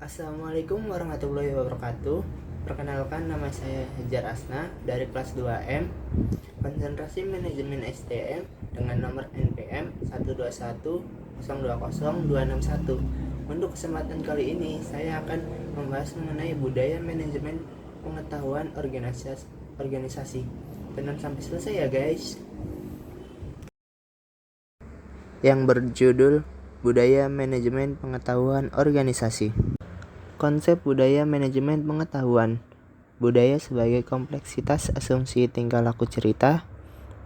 Assalamualaikum warahmatullahi wabarakatuh. Perkenalkan, nama saya Hajar Asna dari kelas 2M Konsentrasi Manajemen SDM dengan nomor NPM 121020261. Untuk kesempatan kali ini saya akan membahas mengenai budaya manajemen pengetahuan organisasi. Tonton sampai selesai ya guys. Yang berjudul Budaya Manajemen Pengetahuan Organisasi. Konsep budaya manajemen pengetahuan. Budaya sebagai kompleksitas asumsi tingkah laku cerita,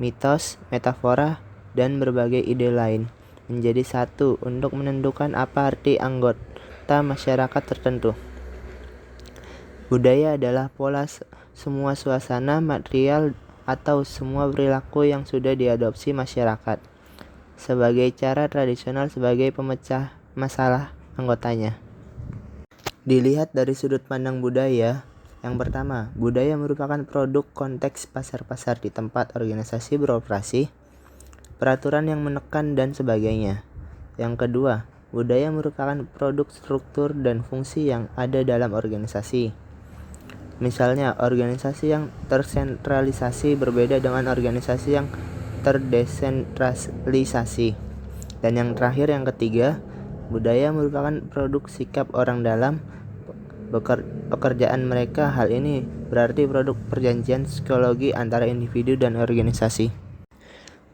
mitos, metafora, dan berbagai ide lain menjadi satu untuk menentukan apa arti anggota masyarakat tertentu. Budaya adalah pola semua suasana, material, atau semua perilaku yang sudah diadopsi masyarakat sebagai cara tradisional sebagai pemecah masalah anggotanya. Dilihat dari sudut pandang budaya, yang pertama, budaya merupakan produk konteks pasar-pasar di tempat organisasi beroperasi, peraturan yang menekan dan sebagainya. Yang kedua, budaya merupakan produk struktur dan fungsi yang ada dalam organisasi. Misalnya, organisasi yang tersentralisasi berbeda dengan organisasi yang terdesentralisasi. Dan yang terakhir, yang ketiga, budaya merupakan produk sikap orang dalam pekerjaan mereka. Hal ini berarti produk perjanjian psikologi antara individu dan organisasi.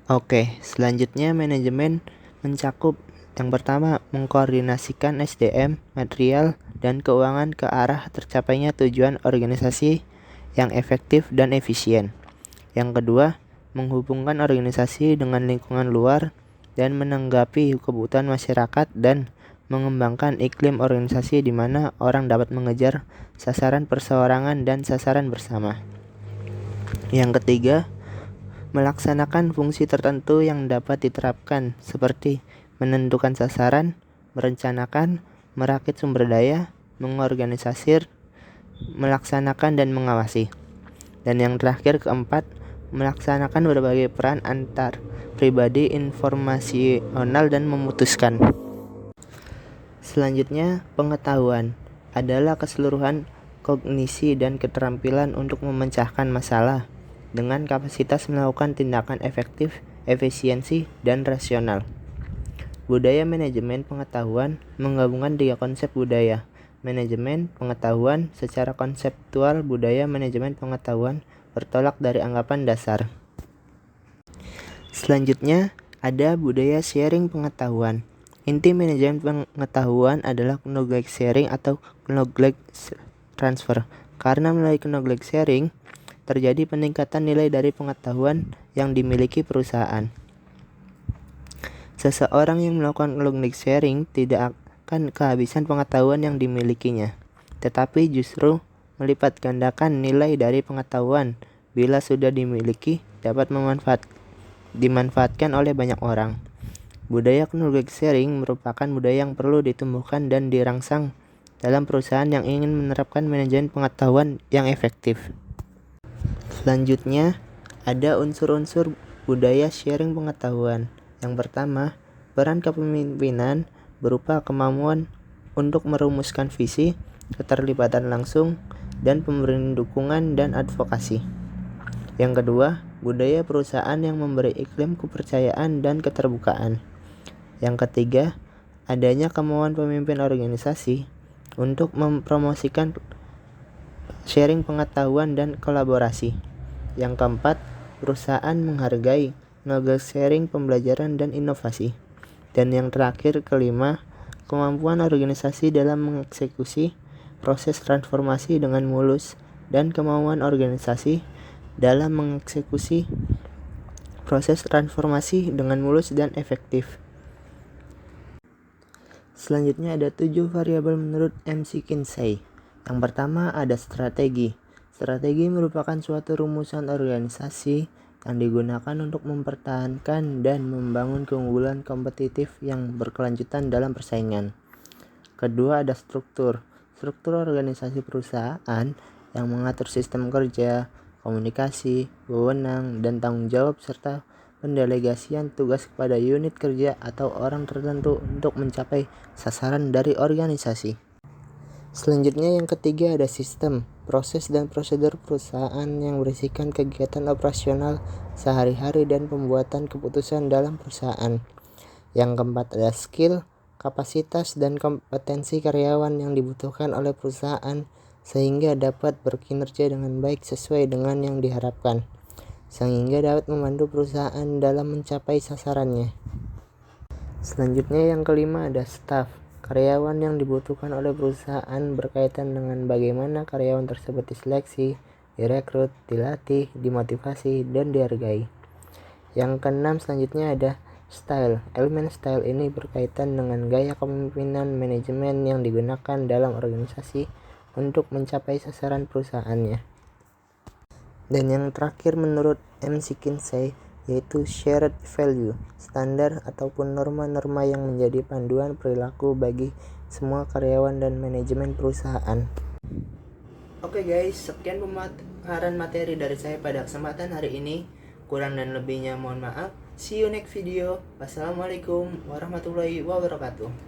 Oke, selanjutnya manajemen mencakup yang pertama, mengkoordinasikan SDM, material, dan keuangan ke arah tercapainya tujuan organisasi yang efektif dan efisien. Yang kedua, menghubungkan organisasi dengan lingkungan luar dan menanggapi kebutuhan masyarakat dan mengembangkan iklim organisasi di mana orang dapat mengejar sasaran perseorangan dan sasaran bersama. Yang ketiga, melaksanakan fungsi tertentu yang dapat diterapkan seperti menentukan sasaran, merencanakan, merakit sumber daya, mengorganisir, melaksanakan dan mengawasi. Dan yang terakhir, keempat, melaksanakan berbagai peran antar pribadi informasional dan memutuskan. Selanjutnya, pengetahuan adalah keseluruhan kognisi dan keterampilan untuk memecahkan masalah dengan kapasitas melakukan tindakan efektif, efisiensi, dan rasional. Budaya manajemen pengetahuan menggabungkan 3 konsep budaya manajemen pengetahuan secara konseptual. Budaya manajemen pengetahuan bertolak dari anggapan dasar. Selanjutnya, ada budaya sharing pengetahuan. Inti manajemen pengetahuan adalah knowledge sharing atau knowledge transfer. Karena melalui knowledge sharing, terjadi peningkatan nilai dari pengetahuan yang dimiliki perusahaan. Seseorang yang melakukan knowledge sharing tidak akan kehabisan pengetahuan yang dimilikinya, tetapi justru melipat gandakan nilai dari pengetahuan bila sudah dimiliki dapat dimanfaatkan oleh banyak orang. Budaya knowledge sharing merupakan budaya yang perlu ditumbuhkan dan dirangsang dalam perusahaan yang ingin menerapkan manajemen pengetahuan yang efektif. Selanjutnya, ada unsur-unsur budaya sharing pengetahuan. Yang pertama, peran kepemimpinan berupa kemampuan untuk merumuskan visi, keterlibatan langsung, dan pemberian dukungan dan advokasi. Yang kedua, budaya perusahaan yang memberi iklim kepercayaan dan keterbukaan. Yang ketiga, adanya kemauan pemimpin organisasi untuk mempromosikan sharing pengetahuan dan kolaborasi. Yang keempat, perusahaan menghargai knowledge sharing, pembelajaran, dan inovasi. Dan yang terakhir, kelima, kemampuan organisasi dalam mengeksekusi proses transformasi dengan mulus dan kemauan organisasi dalam mengeksekusi proses transformasi dengan mulus dan efektif. Selanjutnya ada 7 variabel menurut MC Kinsey. Yang pertama ada strategi. Strategi merupakan suatu rumusan organisasi yang digunakan untuk mempertahankan dan membangun keunggulan kompetitif yang berkelanjutan dalam persaingan. Kedua, ada struktur. Struktur organisasi perusahaan yang mengatur sistem kerja, komunikasi, wewenang, dan tanggung jawab serta pendelegasian tugas kepada unit kerja atau orang tertentu untuk mencapai sasaran dari organisasi. Selanjutnya yang ketiga ada sistem, proses dan prosedur perusahaan yang berisikan kegiatan operasional sehari-hari dan pembuatan keputusan dalam perusahaan. Yang keempat ada skill, kapasitas dan kompetensi karyawan yang dibutuhkan oleh perusahaan sehingga dapat berkinerja dengan baik sesuai dengan yang diharapkan, sehingga dapat membantu perusahaan dalam mencapai sasarannya. Selanjutnya yang kelima ada staff, karyawan yang dibutuhkan oleh perusahaan berkaitan dengan bagaimana karyawan tersebut diseleksi, direkrut, dilatih, dimotivasi, dan dihargai. Yang keenam selanjutnya ada style. Elemen style ini berkaitan dengan gaya kepemimpinan manajemen yang digunakan dalam organisasi untuk mencapai sasaran perusahaannya. Dan yang terakhir menurut McKinsey yaitu shared value, standar ataupun norma-norma yang menjadi panduan perilaku bagi semua karyawan dan manajemen perusahaan. Oke guys, sekian pemaparan materi dari saya pada kesempatan hari ini. Kurang dan lebihnya mohon maaf. See you next video. Wassalamualaikum warahmatullahi wabarakatuh.